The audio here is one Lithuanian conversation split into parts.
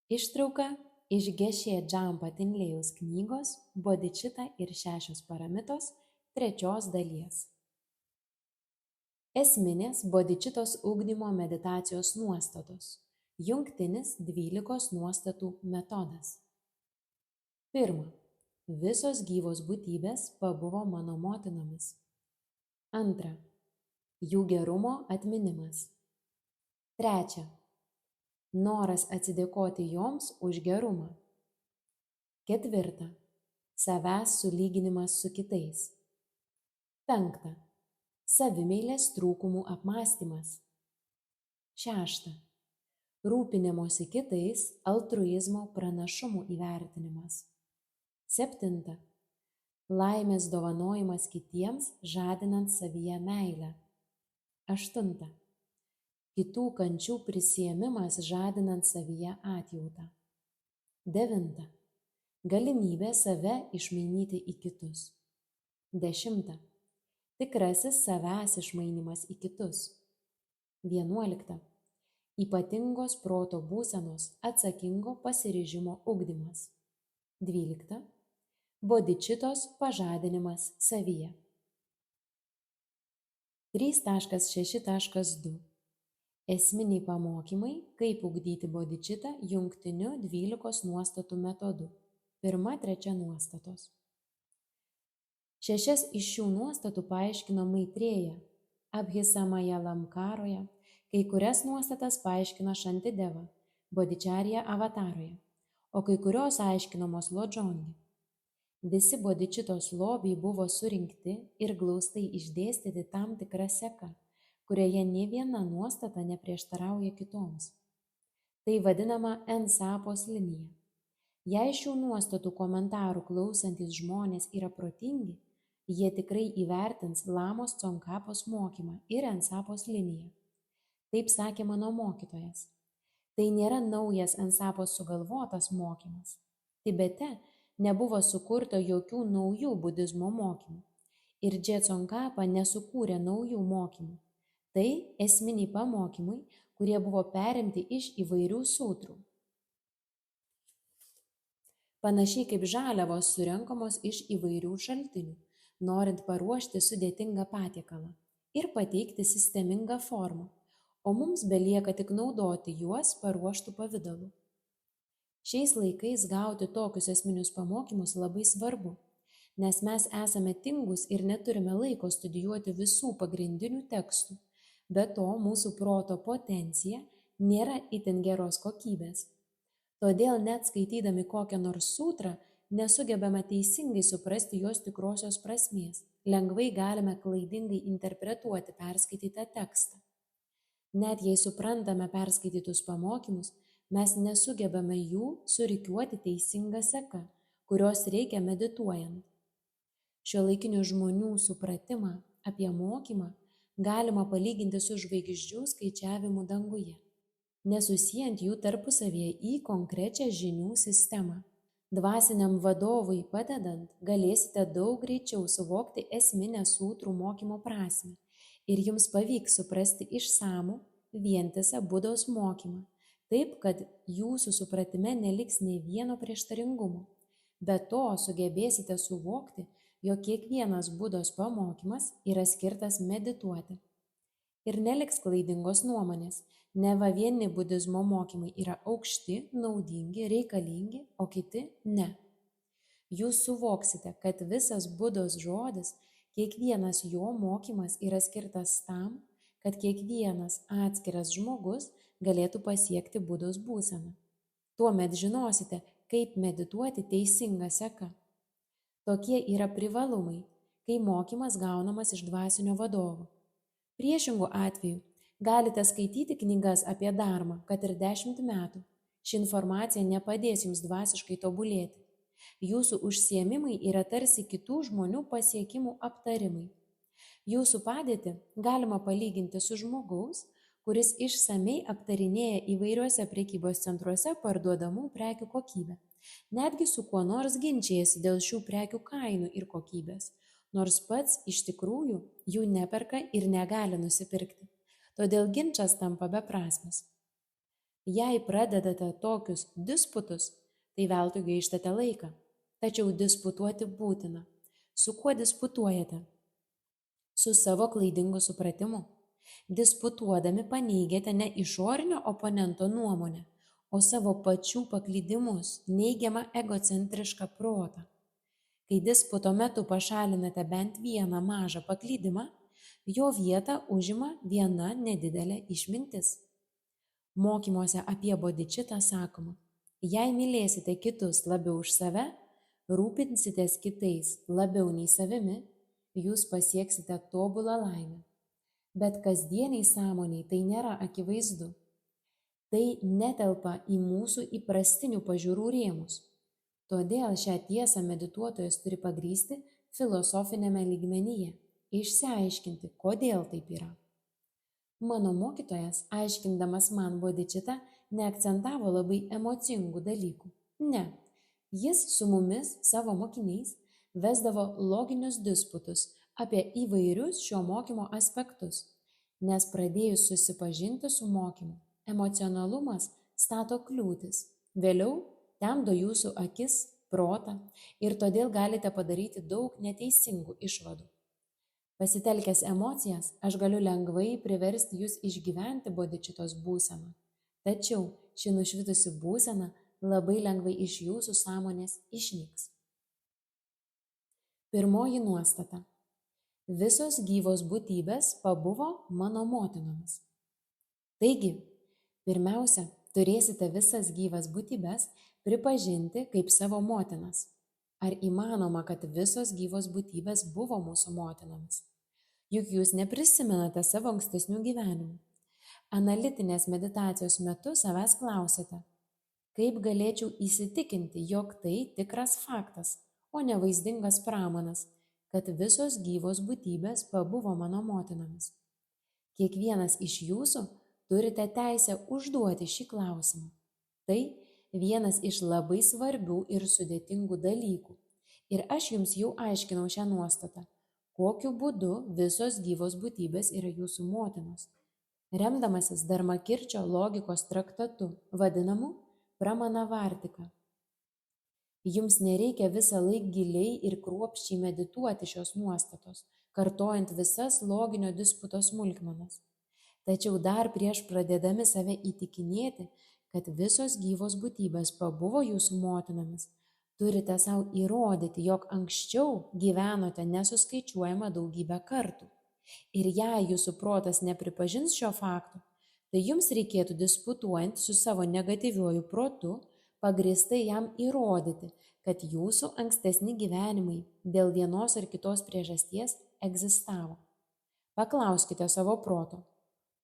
Ištrauka iš Geshe Džampa Tinlėjaus knygos Bodičita ir 6 paramitos 3 dalies. Esminės bodičitos ugdymo meditacijos nuostatos. Jungtinis 12 nuostatų metodas. 1. Visos gyvos būtybės pabuvo mano motinomis. 2. Jų gerumo atminimas. 3. Noras atsidėkoti joms už gerumą. 4. Savęs sulyginimas su kitais. 5. Savimeilės trūkumų apmąstymas. 6. Rūpinimosi kitais altruizmo pranašumų įvertinimas. 7. Laimės dovanojimas kitiems, žadinant savyje meilę. 8. Kitų kančių prisiėmimas, žadinant savyje atjautą. 9. Galimybė save išmainyti į kitus. 10. Tikrasis savęs išmainimas į kitus. 11. Ypatingos proto būsenos atsakingo pasiryžimo ugdymas. 12. Bodičitos pažadinimas savyje. 3.6.2. Esminiai pamokymai, kaip ugdyti bodičitą jungtiniu 12 nuostatų metodu. 1-3 nuostatos. 6 iš šių nuostatų paaiškino Maitrėja Abhisamaja Lamkaroje, kai kurias nuostatas paaiškino Šantideva Bodičarja avataroje, o kai kurios aiškinamos Lodžongi. Visi bodičitos lobiai buvo surinkti ir glaustai išdėstyti tam tikra seka, kurioje nė viena nuostata neprieštarauja kitoms. Tai vadinama Ensapos linija. Jei šių nuostatų komentarų klausantis žmonės yra protingi, jie tikrai įvertins Lamos Tsongkhapos mokymą ir Ensapos liniją. Taip sakė mano mokytojas. Tai nėra naujas Ensapos sugalvotas mokymas. Tibete nebuvo sukurta jokių naujų budizmo mokymų. Ir Dže Tsongkhapa nesukūrė naujų mokymų. Tai esminiai pamokymai, kurie buvo perimti iš įvairių sutrų. Panašiai kaip žaliavos surenkamos iš įvairių šaltinių, norint paruošti sudėtingą patiekalą ir pateikti sistemingą formą, o mums belieka tik naudoti juos paruoštų pavidalu. Šiais laikais gauti tokius esminius pamokymus labai svarbu, nes mes esame tingūs ir neturime laiko studijuoti visų pagrindinių tekstų. Be to, mūsų proto potencija nėra itin geros kokybės. Todėl net skaitydami kokią nors sutrą nesugebame teisingai suprasti jos tikrosios prasmės. Lengvai galime klaidingai interpretuoti perskaitytą tekstą. Net jei suprantame perskaitytus pamokymus, mes nesugebame jų surikiuoti teisinga seka, kurios reikia medituojant. Šiuolaikinių žmonių supratimą apie mokymą galima palyginti su žvaigždžių skaičiavimu danguje, nesusijant jų tarpusavyje į konkrečią žinių sistemą. Dvasiniam vadovui padedant, galėsite daug greičiau suvokti esminę sutrų mokymo prasmę ir jums pavyks suprasti išsamų, vientisą Budos mokymą, taip, kad jūsų supratime neliks nė vieno prieštaringumo. Be to sugebėsite suvokti, jog kiekvienas Budos pamokymas yra skirtas medituoti. Ir neliks klaidingos nuomonės, neva vieni budizmo mokymai yra aukšti, naudingi, reikalingi, o kiti ne. Jūs suvoksite, kad visas Budos žodis, kiekvienas jo mokymas yra skirtas tam, kad kiekvienas atskiras žmogus galėtų pasiekti Budos būseną. Tuomet žinosite, kaip medituoti teisinga seka. Tokie yra privalumai, kai mokymas gaunamas iš dvasinio vadovo. Priešingų atveju galite skaityti knygas apie dharmą, kad ir 10 metų. Ši informacija nepadės jums dvasiškai tobulėti. Jūsų užsiėmimai yra tarsi kitų žmonių pasiekimų aptarimai. Jūsų padėtį galima palyginti su žmogaus, kuris išsamei aptarinėja įvairiuose prekybos centruose parduodamų prekių kokybę. Netgi su kuo nors ginčijasi dėl šių prekių kainų ir kokybės, nors pats iš tikrųjų jų neperka ir negali nusipirkti. Todėl ginčas tampa beprasmis. Jei pradedate tokius disputus, tai veltui gaištate laiką. Tačiau disputuoti būtina. Su kuo disputuojate? Su savo klaidingu supratimu. Disputuodami paneigiate ne išorinio oponento nuomonę, o savo pačių paklydimus, neigiamą egocentrišką protą. Kai disputo metu pašalinate bent vieną mažą paklydimą, jo vietą užima viena nedidelė išmintis. Mokymuose apie bodhicittą sakoma, jei mylėsite kitus labiau už save, rūpinsitės kitais labiau nei savimi, jūs pasieksite tobulą laimę. Bet kasdieniai sąmoniai tai nėra akivaizdu. Tai netelpa į mūsų įprastinių pažiūrų rėmus. Todėl šią tiesą medituotojas turi pagrįsti filosofinėme lygmenyje, išsiaiškinti, kodėl taip yra. Mano mokytojas, aiškindamas man bodhicittą, neakcentavo labai emocingų dalykų. Ne, jis su mumis, savo mokiniais, vesdavo loginius disputus apie įvairius šio mokymo aspektus, nes pradėjus susipažinti su mokymu, emocionalumas stato kliūtis, vėliau temdo jūsų akis, protą ir todėl galite padaryti daug neteisingų išvadų. Pasitelkęs emocijas, aš galiu lengvai priversti jūs išgyventi bodhicittos būseną. Tačiau ši nušvitusi būsena labai lengvai iš jūsų sąmonės išnyks. Pirmoji nuostata. Visos gyvos būtybės pabuvo mano motinomis. Taigi, pirmiausia, turėsite visas gyvas būtybės pripažinti kaip savo motinas. Ar įmanoma, kad visos gyvos būtybės buvo mūsų motinomis? Juk jūs neprisimenate savo ankstesnių gyvenimų. Analitinės meditacijos metu savęs klausite, kaip galėčiau įsitikinti, jog tai tikras faktas, o ne vaizdingas pramanas, kad visos gyvos būtybės pabuvo mano motinomis. Kiekvienas iš jūsų turite teisę užduoti šį klausimą. Tai vienas iš labai svarbių ir sudėtingų dalykų. Ir aš jums jau aiškinau šią nuostatą, kokiu būdu visos gyvos būtybės yra jūsų motinos. Remdamasis Dharmakirčio logikos traktatu, vadinamu Pramanavartika. Jums nereikia visą laiką giliai ir kruopščiai medituoti šios nuostatos, kartojant visas loginio disputo smulkmenas. Tačiau dar prieš pradėdami save įtikinėti, kad visos gyvos būtybės pabuvo jūsų motinomis, turite savo įrodyti, jog anksčiau gyvenote nesuskaičiuojama daugybę kartų. Ir jei jūsų protas nepripažins šio fakto, tai jums reikėtų disputuojant su savo negatyviuoju protu, pagrįstai jam įrodyti, kad jūsų ankstesni gyvenimai dėl vienos ar kitos priežasties egzistavo. Paklauskite savo proto.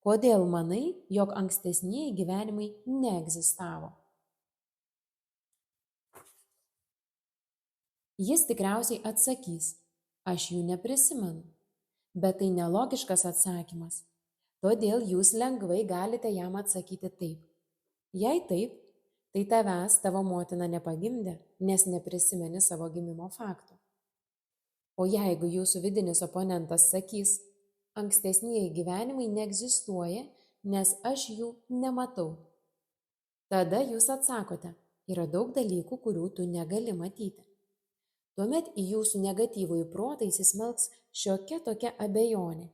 Kodėl manai, jog ankstesnieji gyvenimai neegzistavo? Jis tikriausiai atsakys, aš jų neprisimenu, bet tai nelogiškas atsakymas, todėl jūs lengvai galite jam atsakyti taip. Jei taip, tai tavęs tavo motina nepagimdė, nes neprisimeni savo gimimo fakto. O jeigu jūsų vidinis oponentas sakys, ankstesnieji gyvenimai neegzistuoja, nes aš jų nematau. Tada jūs atsakote, yra daug dalykų, kurių tu negali matyti. Tuomet į jūsų negatyvųjį protą įsismelks šiokia tokia abejonė.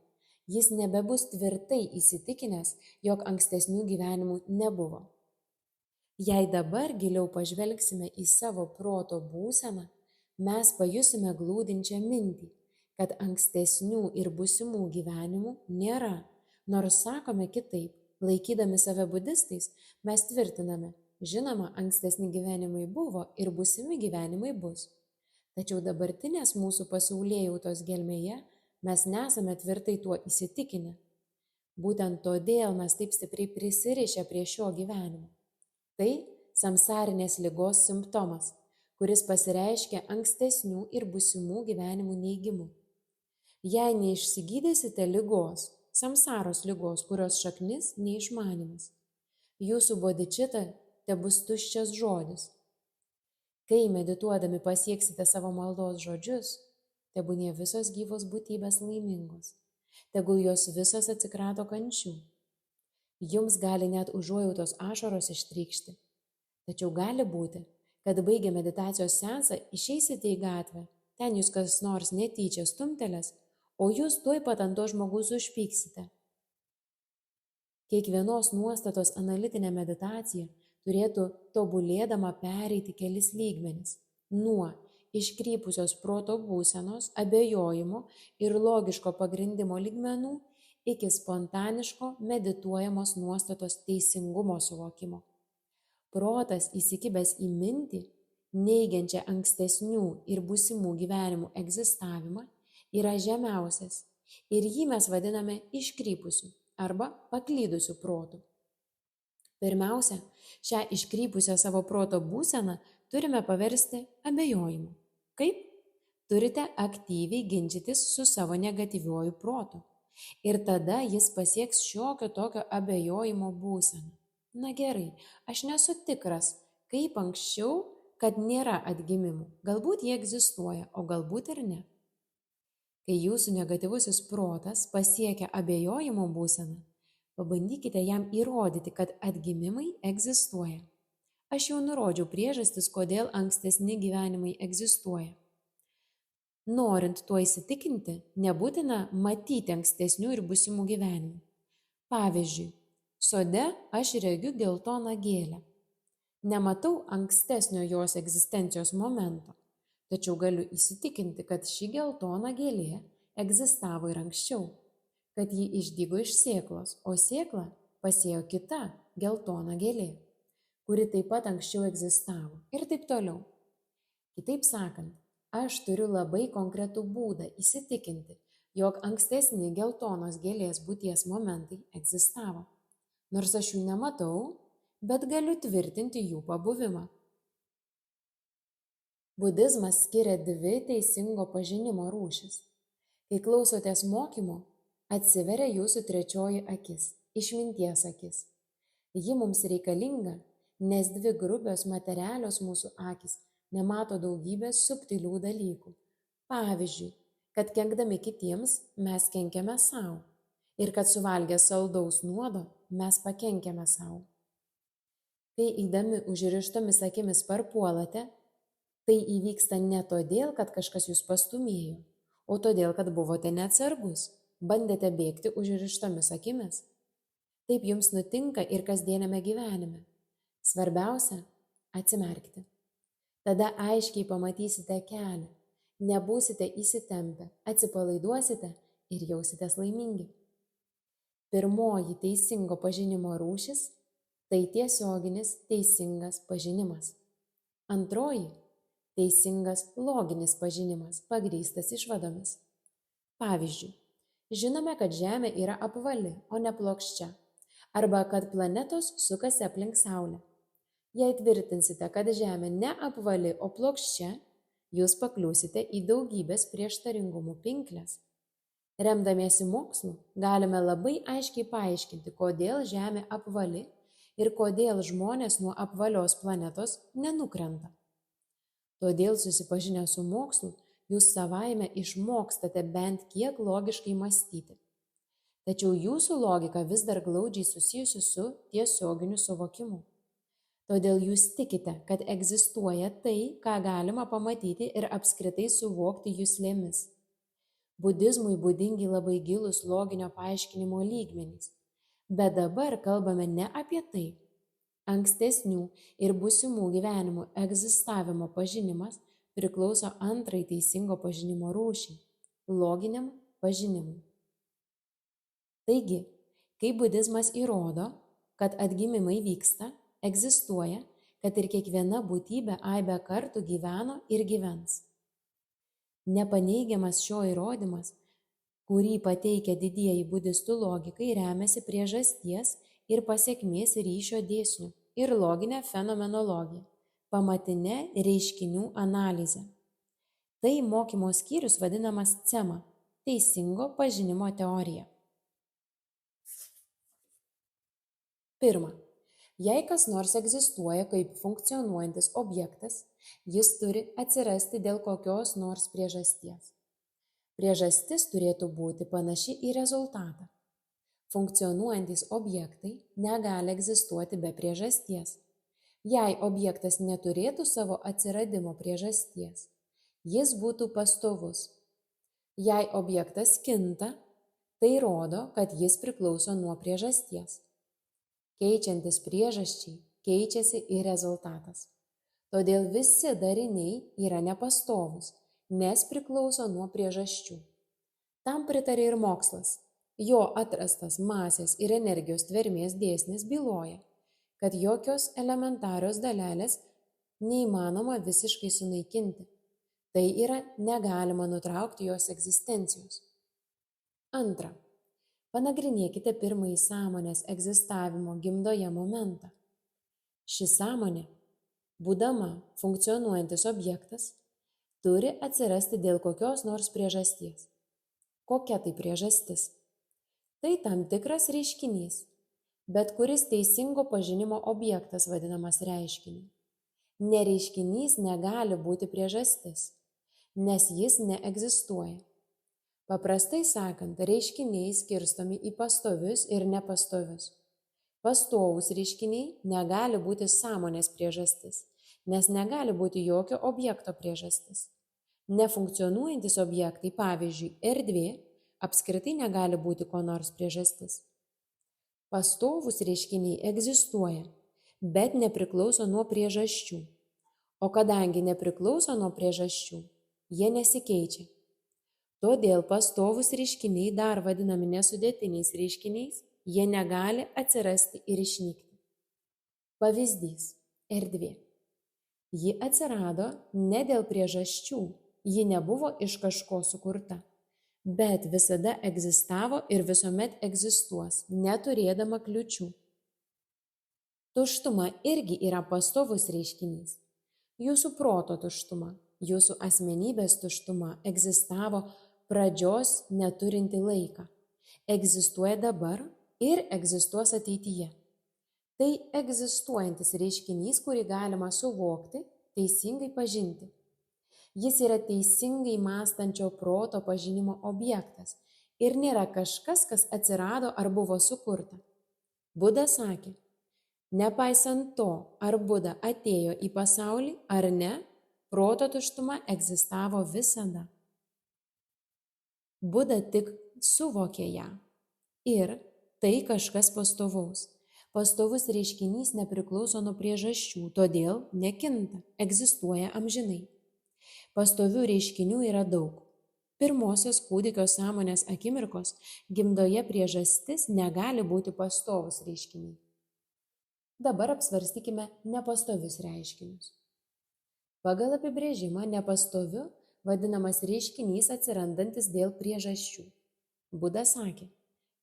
Jis nebebus tvirtai įsitikinęs, jog ankstesnių gyvenimų nebuvo. Jei dabar giliau pažvelgsime į savo proto būseną, mes pajusime glūdinčią mintį, kad ankstesnių ir būsimų gyvenimų nėra, nors sakome kitaip, laikydami save budistais, mes tvirtiname, žinoma, ankstesni gyvenimai buvo ir būsimi gyvenimai bus. Tačiau dabartinės mūsų pasaulėjautos gelmėje mes nesame tvirtai tuo įsitikinę. Būtent todėl mes taip stipriai prisirišę prie šio gyvenimo. Tai samsarinės ligos simptomas, kuris pasireiškia ankstesnių ir būsimų gyvenimų neigimu. Jei neišsigydysite ligos, samsaros ligos, kurios šaknis neišmanymas, jūsų bodhicitta tebus tuščias žodis. Kai medituodami pasieksite savo maldos žodžius, tebūnie visos gyvos būtybės laimingos, tegul jos visos atsikrato kančių. Jums gali net užuojautos ašaros ištrykšti. Tačiau gali būti, kad baigę meditacijos seansą išeisite į gatvę, ten jūs kas nors netyčia stumtelės, o jūs tuoj pat ant to žmogaus užpyksite. Kiekvienos nuostatos analitinė meditacija turėtų tobulėdama pereiti kelis lygmenis – nuo iškrypusios proto būsenos, abejojimo ir logiško pagrindimo lygmenų iki spontaniško medituojamos nuostatos teisingumo suvokimo. Protas įsikibęs į mintį, neigiančią ankstesnių ir būsimų gyvenimų egzistavimą, yra žemiausias ir jį mes vadiname iškrypusiu arba paklydusiu protu. Pirmiausia, šią iškrypusią savo proto būseną turime paversti abejojimu. Kaip? Turite aktyviai ginčytis su savo negatyviuoju protu. Ir tada jis pasieks šiokio tokio abejojimo būseną. Na gerai, aš nesu tikras, kaip anksčiau, kad nėra atgimimų. Galbūt jie egzistuoja, o galbūt ir ne. Kai jūsų negatyvusis protas pasiekia abejojimo būseną, pabandykite jam įrodyti, kad atgimimai egzistuoja. Aš jau nurodžiau priežastis, kodėl ankstesni gyvenimai egzistuoja. Norint tuo įsitikinti, nebūtina matyti ankstesnių ir būsimų gyvenimų. Pavyzdžiui, sode aš regiu geltoną gėlę. Nematau ankstesnio jos egzistencijos momento, tačiau galiu įsitikinti, kad ši geltona gėlė egzistavo ir anksčiau, kad ji išdygo iš sėklos, o sėklą pasėjo kita geltona gėlė, kuri taip pat anksčiau egzistavo ir taip toliau. Kitaip sakant, aš turiu labai konkretų būdą įsitikinti, jog ankstesni geltonos gėlės būties momentai egzistavo. Nors aš jų nematau, bet galiu tvirtinti jų pabuvimą. Budizmas skiria dvi teisingo pažinimo rūšis. Kai klausotės mokymų, atsiveria jūsų trečioji akis, išminties akis. Ji mums reikalinga, nes dvi grubios materialios mūsų akys nemato daugybės subtilių dalykų. Pavyzdžiui, kad kenkdami kitiems mes kenkiame sau ir kad suvalgę saldaus nuodo mes pakenkiame sau. Kai eidami užrištomis akimis parpuolate, tai įvyksta ne todėl, kad kažkas jūs pastūmėjo, o todėl, kad buvote neatsargus, bandėte bėgti užrištomis akimis. Taip jums nutinka ir kasdieniame gyvenime. Svarbiausia – atsimerkti. Tada aiškiai pamatysite kelią, nebūsite įsitempę, atsipalaiduosite ir jausitės laimingi. Pirmoji teisingo pažinimo rūšis – tai tiesioginis teisingas pažinimas. Antroji – teisingas loginis pažinimas, pagrįstas išvadomis. Pavyzdžiui, žinome, kad Žemė yra apvali, o ne plokščia, arba kad planetos sukasi aplink Saulę. Jei tvirtinsite, kad Žemė ne apvali, o plokščia, jūs pakliūsite į daugybės prieštaringumų pinkles. Remdamiesi mokslu, galime labai aiškiai paaiškinti, kodėl Žemė apvali ir kodėl žmonės nuo apvalios planetos nenukrenta. Todėl susipažinę su mokslu, jūs savaime išmokstate bent kiek logiškai mąstyti. Tačiau jūsų logika vis dar glaudžiai susijusi su tiesioginiu suvokimu. Todėl jūs tikite, kad egzistuoja tai, ką galima pamatyti ir apskritai suvokti juslėmis. Budizmui būdingi labai gilūs loginio paaiškinimo lygmenys. Bet dabar kalbame ne apie tai. Ankstesnių ir būsimų gyvenimų egzistavimo pažinimas priklauso antrai teisingo pažinimo rūšiai – loginiam pažinimui. Taigi, kai budizmas įrodo, kad atgimimai vyksta, egzistuoja, kad ir kiekviena būtybė aibę kartų gyveno ir gyvens. Nepaneigiamas šio įrodymas, kurį pateikia didieji budistų logikai, remiasi priežasties ir pasekmės ryšio dėsnių ir loginę fenomenologiją, pamatinę reiškinių analizę. Tai mokymo skyrius vadinamas CEMA – teisingo pažinimo teorija. Pirma, jei kas nors egzistuoja kaip funkcionuojantis objektas, jis turi atsirasti dėl kokios nors priežasties. Priežastis turėtų būti panaši į rezultatą. Funkcionuojantys objektai negali egzistuoti be priežasties. Jei objektas neturėtų savo atsiradimo priežasties, jis būtų pastovus. Jei objektas kinta, tai rodo, kad jis priklauso nuo priežasties. Keičiantis priežasčiai, keičiasi ir rezultatas. Todėl visi dariniai yra nepastovūs, nes priklauso nuo priežasčių. Tam pritarė ir mokslas. Jo atrastas masės ir energijos tvermės dėsnis byloja, kad jokios elementarios dalelės neįmanoma visiškai sunaikinti. Tai yra, negalima nutraukti jos egzistencijos. Antra. Panagrinėkite pirmąjį sąmonės egzistavimo gimdoje momentą. Ši sąmonė, būdama funkcionuojantis objektas, turi atsirasti dėl kokios nors priežasties. Kokia tai priežastis? Tai tam tikras reiškinys, bet kuris teisingo pažinimo objektas vadinamas reiškiniu. Nereiškinys negali būti priežastis, nes jis neegzistuoja. Paprastai sakant, reiškiniai skirstomi į pastovius ir nepastovius. Pastovūs reiškiniai negali būti sąmonės priežastis, nes negali būti jokio objekto priežastis. Nefunkcionuojantys objektai, pavyzdžiui, erdvė, apskritai negali būti ko nors priežastis. Pastovūs reiškiniai egzistuoja, bet nepriklauso nuo priežasčių. O kadangi nepriklauso nuo priežasčių, jie nesikeičia. Todėl pastovūs reiškiniai, dar vadinami nesudėtiniais reiškiniais, jie negali atsirasti ir išnykti. Pavyzdys – erdvė. Ji atsirado ne dėl priežasčių, ji nebuvo iš kažko sukurta, bet visada egzistavo ir visuomet egzistuos, neturėdama kliūčių. Tuštuma irgi yra pastovus reiškinys. Jūsų proto tuštuma, jūsų asmenybės tuštuma egzistavo pradžios neturinti laiką, egzistuoja dabar ir egzistuos ateityje. Tai egzistuojantis reiškinys, kurį galima suvokti, teisingai pažinti. Jis yra teisingai mąstančio proto pažinimo objektas ir nėra kažkas, kas atsirado ar buvo sukurta. Buda sakė, nepaisant to, ar Buda atėjo į pasaulį ar ne, proto tuštuma egzistavo visada. Buda tik suvokė ją. Ir tai kažkas pastovaus. Pastovus reiškinys nepriklauso nuo priežasčių, todėl nekinta, egzistuoja amžinai. Pastovių reiškinių yra daug. Pirmosios kūdikio sąmonės akimirkos gimdoje priežastis negali būti pastovus reiškiniai. Dabar apsvarstykime nepastovius reiškinius. Pagal apibrėžimą nepastoviu vadinamas reiškinys atsirandantis dėl priežasčių. Buda sakė,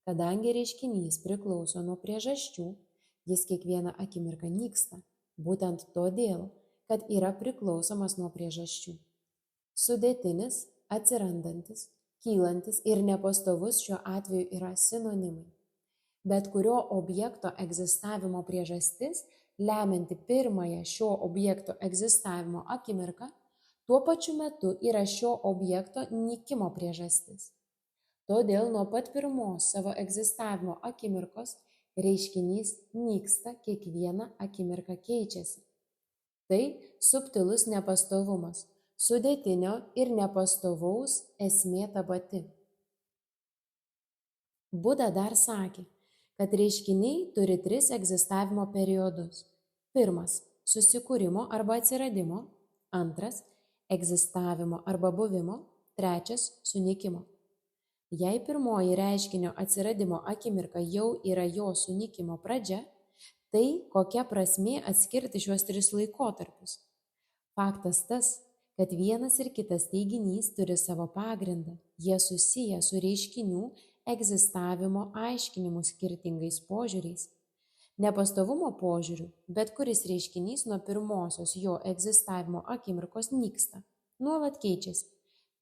kadangi reiškinys priklauso nuo priežasčių, jis kiekvieną akimirką nyksta, būtent todėl, kad yra priklausomas nuo priežasčių. Sudėtinis, atsirandantis, kylantis ir nepastovus šiuo atveju yra sinonimai. Bet kurio objekto egzistavimo priežastis, lemianti pirmąją šio objekto egzistavimo akimirką, tuo pačiu metu yra šio objekto nykimo priežastis. Todėl nuo pat pirmos savo egzistavimo akimirkos reiškinys nyksta, kiekvieną akimirką keičiasi. Tai subtilus nepastovumas, sudėtinio ir nepastovaus esmė ta pati. Buda dar sakė, kad reiškiniai turi 3 egzistavimo periodus. Pirmas – susikūrimo arba atsiradimo. Antras – egzistavimo arba buvimo. Trečias – sunykimo. Jei pirmoji reiškinio atsiradimo akimirka jau yra jo sunykimo pradžia, tai kokia prasmė atskirti šiuos 3 laikotarpius? Faktas tas, kad vienas ir kitas teiginys turi savo pagrindą, jie susiję su reiškinių egzistavimo aiškinimu skirtingais požiūriais. Nepastovumo požiūriu, bet kuris reiškinys nuo pirmosios jo egzistavimo akimirkos nyksta, nuolat keičiasi.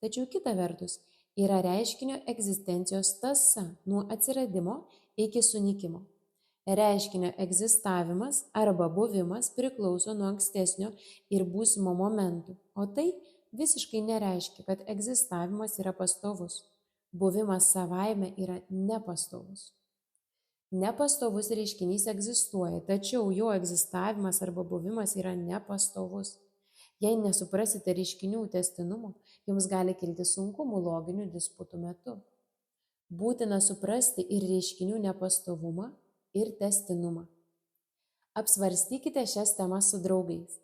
Tačiau kita vertus, yra reiškinio egzistencijos tąsa nuo atsiradimo iki sunykimo. Reiškinio egzistavimas arba buvimas priklauso nuo ankstesnio ir būsimo momentų, o tai visiškai nereiškia, kad egzistavimas yra pastovus. Buvimas savaime yra nepastovus. Nepastovus reiškinys egzistuoja, tačiau jo egzistavimas arba buvimas yra nepastovus. Jei nesuprasite reiškinių tęstinumo, jums gali kilti sunkumų loginių disputų metu. Būtina suprasti ir reiškinių nepastovumą, ir tęstinumą. Apsvarstykite šias temas su draugais.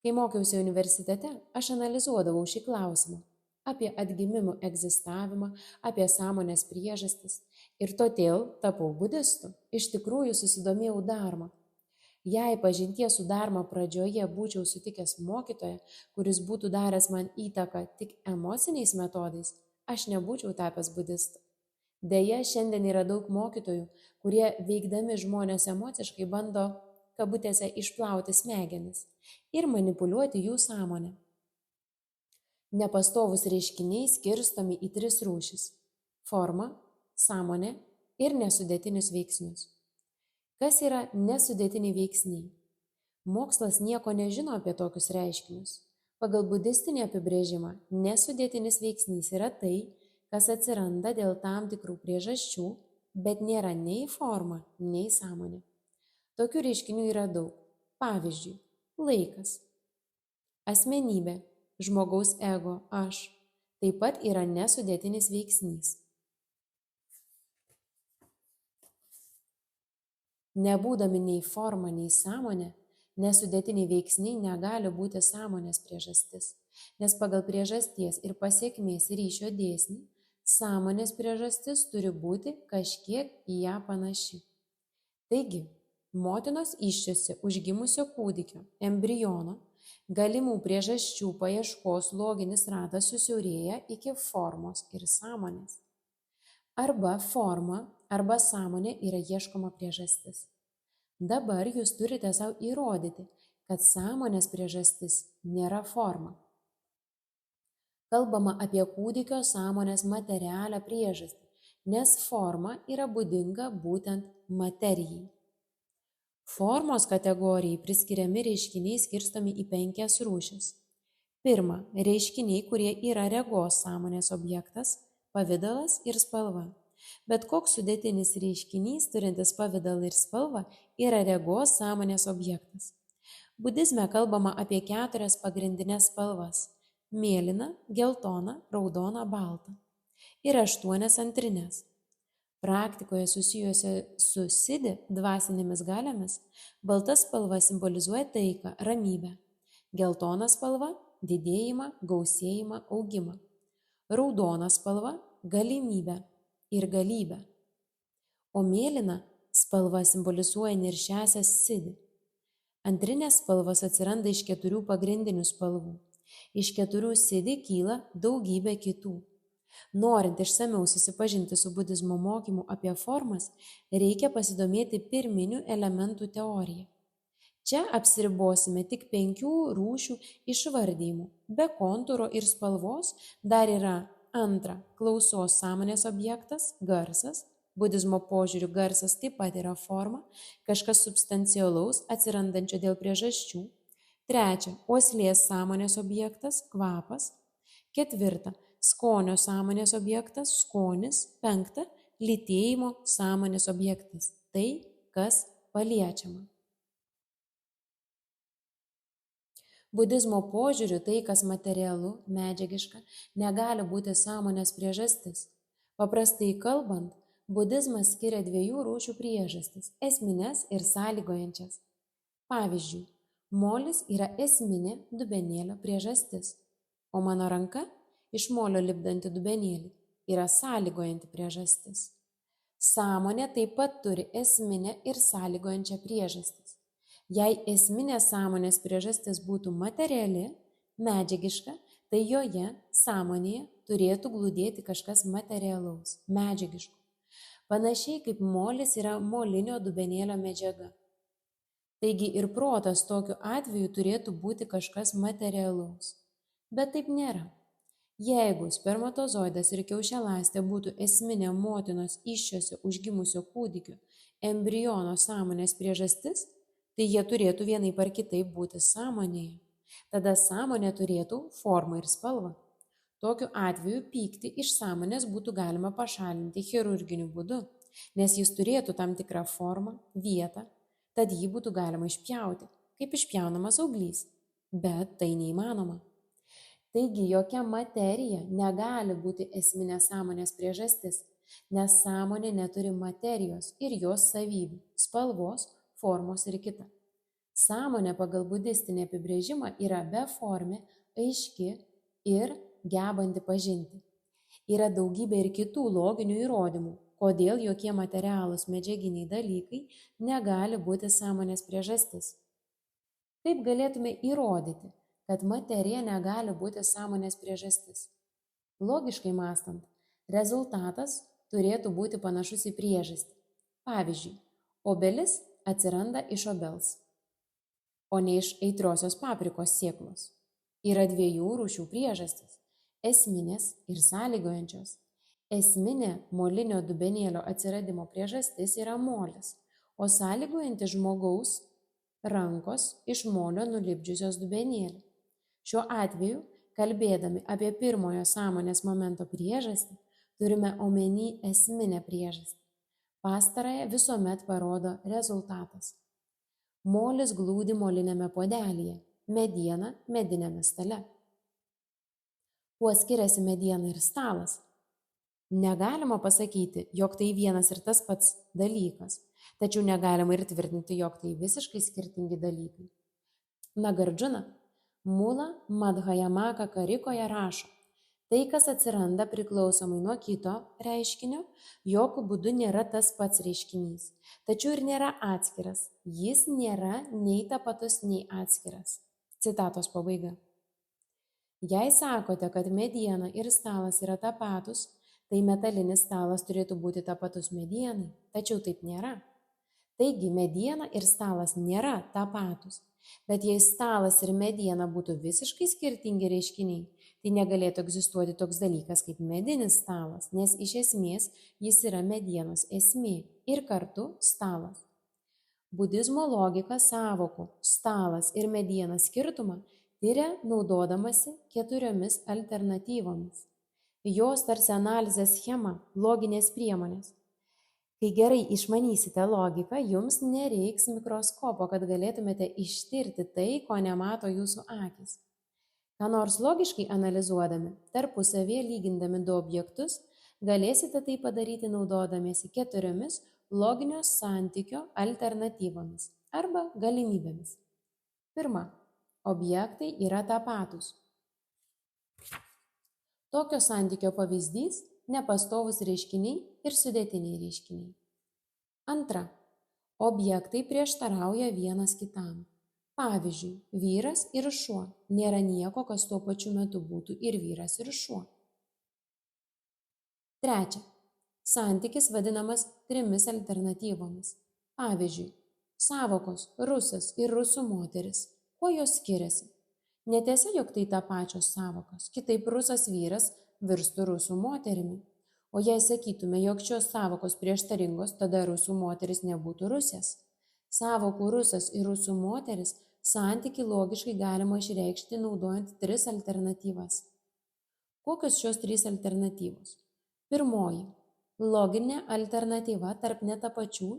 Kai mokiausi universitete, aš analizuodavau šį klausimą apie atgimimų egzistavimą, apie sąmonės priežastis ir todėl tapau budistu. Iš tikrųjų susidomėjau dharma. Jei pažinties su dharma pradžioje būčiau sutikęs mokytoją, kuris būtų daręs man įtaką tik emociniais metodais, aš nebūčiau tapęs budistu. Deja, šiandien yra daug mokytojų, kurie veikdami žmonės emociškai bando, kabutėse, išplauti smegenis ir manipuliuoti jų sąmonę. Nepastovūs reiškiniai skirstomi į 3 rūšis – formą, sąmonę ir nesudėtinius veiksnius. Kas yra nesudėtiniai veiksniai? Mokslas nieko nežino apie tokius reiškinius. Pagal budistinį apibrėžimą, nesudėtinis veiksnys yra tai, kas atsiranda dėl tam tikrų priežasčių, bet nėra nei forma, nei sąmonė. Tokių reiškinių yra daug. Pavyzdžiui, laikas, asmenybė, žmogaus ego, aš, taip pat yra nesudėtinis veiksnys. Nebūdami nei forma, nei sąmonė, nesudėtiniai veiksniai negali būti sąmonės priežastis, nes pagal priežasties ir pasekmės ryšio dėsnį, sąmonės priežastis turi būti kažkiek į ją panaši. Taigi, motinos įsčiose užgimusio kūdikio, embriono, galimų priežasčių paieškos loginis ratas susiaurėja iki formos ir sąmonės. Arba forma, arba sąmonė yra ieškoma priežastis. Dabar jūs turite savo įrodyti, kad sąmonės priežastis nėra forma. Kalbama apie kūdikio sąmonės materialią priežastį, nes forma yra būdinga būtent materijai. Formos kategorijai priskiriami reiškiniai skirstomi į 5 rūšis. Pirma, reiškiniai, kurie yra regos sąmonės objektas, pavidalas ir spalva. Bet koks sudėtinis reiškinys, turintis pavidalą ir spalvą, yra regos sąmonės objektas. Budizme kalbama apie 4 pagrindinės spalvas – mėlyną, geltoną, raudoną, baltą ir 8 antrinės. Praktikoje susijusi su siddhi dvasinėmis galiomis, balta spalva simbolizuoja taiką, ramybę, geltona spalva – didėjimą, gausėjimą, augimą, raudona spalva – galimybę ir galybę, o mėlyna spalva simbolizuoja niršiąsias siddhi. Antrinės spalvos atsiranda iš 4 pagrindinių spalvų. Iš 4 siddhi kyla daugybė kitų. Norint išsamiau susipažinti su budizmo mokymu apie formas, reikia pasidomėti pirminių elementų teorija. Čia apsiribosime tik 5 rūšių išvardymu. Be kontūro ir spalvos dar yra antra klausos sąmonės objektas – garsas. Budizmo požiūriu garsas taip pat yra forma, kažkas substancialaus atsirandančio dėl priežasčių. Trečia uoslės sąmonės objektas – kvapas. Ketvirta skonio sąmonės objektas – skonis. 5 lytėjimo sąmonės objektas – tai, kas paliečiama. Budizmo požiūriu tai, kas materialu, medžiagiška, negali būti sąmonės priežastis. Paprastai kalbant, budizmas skiria 2 rūšių priežastis – esminės ir sąlygojančias. Pavyzdžiui, molis yra esminė dubenėlio priežastis, o mano ranka iš molio lipdanti dubenėlį yra sąlygojanti priežastis. Sąmonė taip pat turi esminę ir sąlygojančią priežastis. Jei esminė sąmonės priežastis būtų materiali, medžiagiška, tai joje, sąmonėje, turėtų glūdėti kažkas materialaus, medžiagiško. Panašiai kaip molis yra molinio dubenėlio medžiaga. Taigi ir protas tokiu atveju turėtų būti kažkas materialaus. Bet taip nėra. Jeigu spermatozoidas ir kiaušialąstė būtų esminė motinos įsčiose užgimusio kūdikio embriono sąmonės priežastis, tai jie turėtų vienaip ar kitaip būti sąmonėje. Tada sąmonė turėtų formą ir spalvą. Tokiu atveju pyktį iš sąmonės būtų galima pašalinti chirurginiu būdu, nes jis turėtų tam tikrą formą, vietą, tad jį būtų galima išpjauti, kaip išpjaunamas auglys, bet tai neįmanoma. Taigi jokia materija negali būti esminė sąmonės priežastis, nes sąmonė neturi materijos ir jos savybių, spalvos, formos ir kita. Sąmonė pagal budistinį apibrėžimą yra beformė, aiški ir gebanti pažinti. Yra daugybė ir kitų loginių įrodymų, kodėl jokie materialūs medžiaginiai dalykai negali būti sąmonės priežastis. Kaip galėtume įrodyti, kad materija negali būti sąmonės priežastis? Logiškai mąstant, rezultatas turėtų būti panašus į priežastį. Pavyzdžiui, obelis atsiranda iš obels, o ne iš aitriosios paprikos sėklos. Yra dviejų rūšių priežastys – esminės ir sąlygojančios. Esminė molinio dubenėlio atsiradimo priežastis yra molis, o sąlygojanti žmogaus rankos iš molio nulipdžiusios dubenėlį. Šiuo atveju, kalbėdami apie pirmojo sąmonės momento priežastį, turime omeny esminę priežastį. Pastarąją visuomet parodo rezultatas. Molis glūdi moliniame puodelyje, mediena mediniame stale. Kuo skiriasi mediena ir stalas? Negalima pasakyti, jog tai vienas ir tas pats dalykas, tačiau negalima ir tvirtinti, jog tai visiškai skirtingi dalykai. Nagardžuna Mula Madhyamaka Karikoje rašo, tai, kas atsiranda priklausomai nuo kito reiškinio, jokiu būdu nėra tas pats reiškinys, tačiau ir nėra atskiras, jis nėra nei tapatus, nei atskiras. Citatos pabaiga. Jei sakote, kad mediena ir stalas yra tapatus, tai metalinis stalas turėtų būti tapatus medienai, tačiau taip nėra. Taigi mediena ir stalas nėra tapatus, bet jei stalas ir mediena būtų visiškai skirtingi reiškiniai, tai negalėtų egzistuoti toks dalykas kaip medinis stalas, nes iš esmės jis yra medienos esmė ir kartu stalas. Budizmo logika sąvokų stalas ir mediena skirtumą tiria naudodamasi 4 alternatyvomis. Jos tarsi analizės schema, loginės priemonės. Kai gerai išmanysite logiką, jums nereiks mikroskopo, kad galėtumėte ištirti tai, ko nemato jūsų akys. Ką nors logiškai analizuodami, tarpusavyje lygindami 2 objektus, galėsite tai padaryti naudodamiesi 4 loginio santykio alternatyvomis arba galimybėmis. 1. Objektai yra tapatūs. Tokio santykio pavyzdys – nepastovūs reiškiniai ir sudėtiniai reiškiniai. 2. Objektai prieštarauja vienas kitam. Pavyzdžiui, vyras ir šuo. Nėra nieko, kas tuo pačiu metu būtų ir vyras, ir šuo. 3. Santykis vadinamas 3 alternatyvomis. Pavyzdžiui, sąvokos rusas ir rusų moteris. Kuo jos skiriasi? Netiesa, jog tai tapačios sąvokos. Kitaip rusas vyras virstų rusų moterimi. O jei sakytume, jog šios sąvokos prieštaringos, tada rusų moteris nebūtų rusės. Sąvokų rusas ir rusų moteris santykį logiškai galima išreikšti naudojant 3 alternatyvas. Kokios šios 3 alternatyvos? Pirmoji – loginė alternatyva tarp netapačių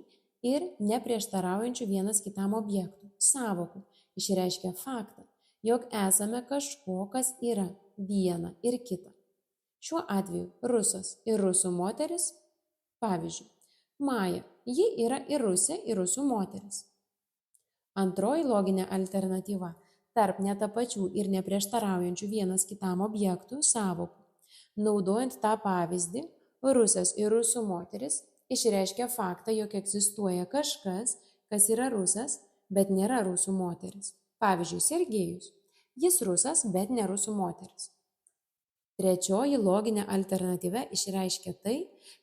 ir neprieštaraujančių vienas kitam objektų, sąvokų, išreiškia faktą, jog esame kažko, kas yra viena ir kita. Šiuo atveju rusas ir rusų moteris, pavyzdžiui, Maja, ji yra ir rusė, ir rusų moteris. Antroji loginė alternatyva tarp netapačių ir neprieštaraujančių vienas kitam objektų, sąvokų. Naudojant tą pavyzdį, rusas ir rusų moteris išreiškia faktą, jog egzistuoja kažkas, kas yra rusas, bet nėra rusų moteris. Pavyzdžiui, Sergejus. Jis rusas, bet ne rusų moteris. Trečioji loginė alternatyva išreiškia tai,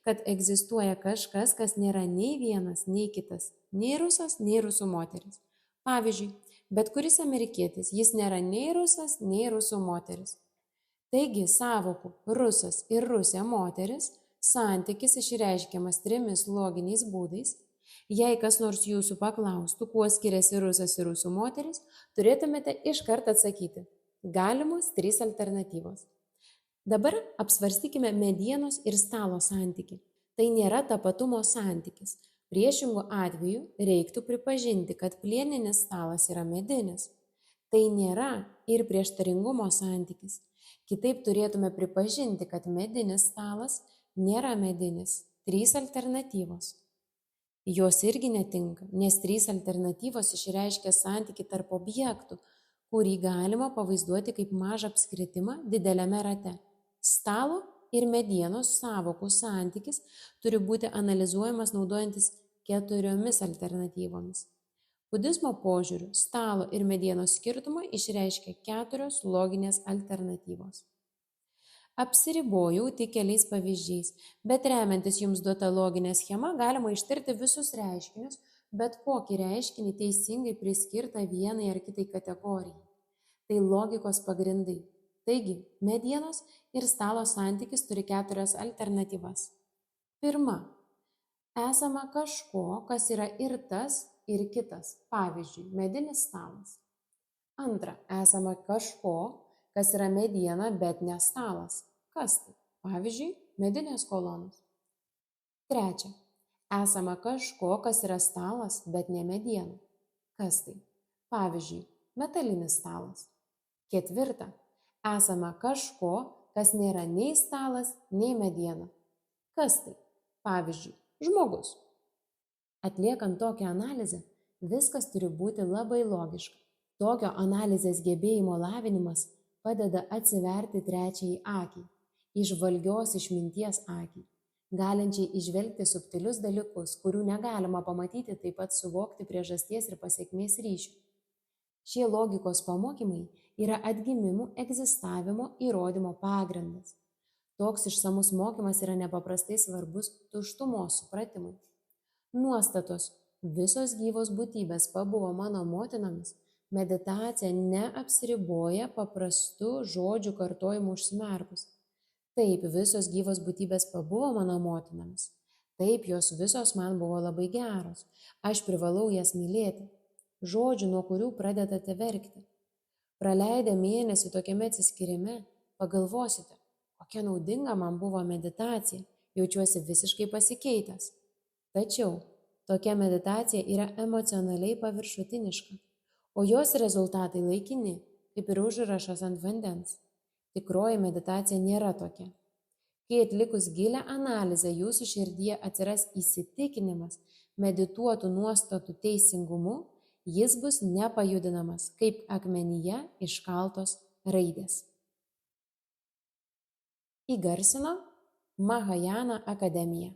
kad egzistuoja kažkas, kas nėra nei vienas, nei kitas, nei rusas, nei rusų moteris. Pavyzdžiui, bet kuris amerikietis, jis nėra nei rusas, nei rusų moteris. Taigi, sąvokų rusas ir rusė moteris santykis išreiškiamas 3 loginiais būdais. Jei kas nors jūsų paklaustų, kuo skiriasi rusas ir rusų moteris, turėtumėte iškart atsakyti. Galimos 3 alternatyvos. Dabar apsvarstykime medienos ir stalo santykį. Tai nėra tapatumo santykis. Priešingu atveju reiktų pripažinti, kad plieninis stalas yra medinis. Tai nėra ir prieštaringumo santykis. Kitaip turėtume pripažinti, kad medinis stalas nėra medinis. 3 alternatyvos. Jos irgi netinka, nes 3 alternatyvos išreiškia santykį tarp objektų, kurį galima pavaizduoti kaip mažą apskritimą dideliame rate. Stalo ir medienos sąvokų santykis turi būti analizuojamas naudojantis 4 alternatyvomis. Budizmo požiūriu stalo ir medienos skirtumą išreiškia 4 loginės alternatyvos. Apsiribojau tik keliais pavyzdžiais, bet remiantis jums duota loginė schema galima ištirti visus reiškinius, bet kokį reiškinį teisingai priskirtą vienai ar kitai kategorijai. Tai logikos pagrindai. Taigi, medienos ir stalo santykis turi 4 alternatyvas. Pirma. Esama kažko, kas yra ir tas, ir kitas. Pavyzdžiui, medinis stalas. Antra. Esama kažko, kas yra mediena, bet ne stalas. Kas tai? Pavyzdžiui, medinės kolonos. Trečia. Esama kažko, kas yra stalas, bet ne mediena. Kas tai? Pavyzdžiui, metalinis stalas. Ketvirta. Esama kažko, kas nėra nei stalas, nei mediena. Kas tai? Pavyzdžiui, žmogus. Atliekant tokią analizę, viskas turi būti labai logiška. Tokio analizės gebėjimo lavinimas padeda atsiverti trečiajai akiai, įžvalgios išminties akiai, galinčiai įžvelgti subtilius dalykus, kurių negalima pamatyti, taip pat suvokti priežasties ir pasekmės ryšių. Šie logikos pamokymai yra atgimimų egzistavimo įrodymo pagrindas. Toks išsamus mokymas yra nepaprastai svarbus tuštumos supratimui. Nuostatos visos gyvos būtybės pabuvo mano motinomis, meditacija neapsiriboja paprastu žodžių kartojimu užsimerkus. Taip, visos gyvos būtybės pabuvo mano motinomis. Taip, jos visos man buvo labai geros. Aš privalau jas mylėti. Žodžių, nuo kurių pradedate verkti. Praleidę mėnesį tokiame atsiskyrime, pagalvosite, kokia naudinga man buvo meditacija, jaučiuosi visiškai pasikeitęs. Tačiau tokia meditacija yra emocionaliai paviršutiniška, o jos rezultatai laikini, kaip ir užrašas ant vandens. Tikroji meditacija nėra tokia. Kai atlikus gilią analizę jūsų širdyje atsiras įsitikinimas medituotų nuostatų teisingumu, jis bus nepajudinamas, kaip akmenyje iškaltos raidės. Įgarsino Mahajana akademija.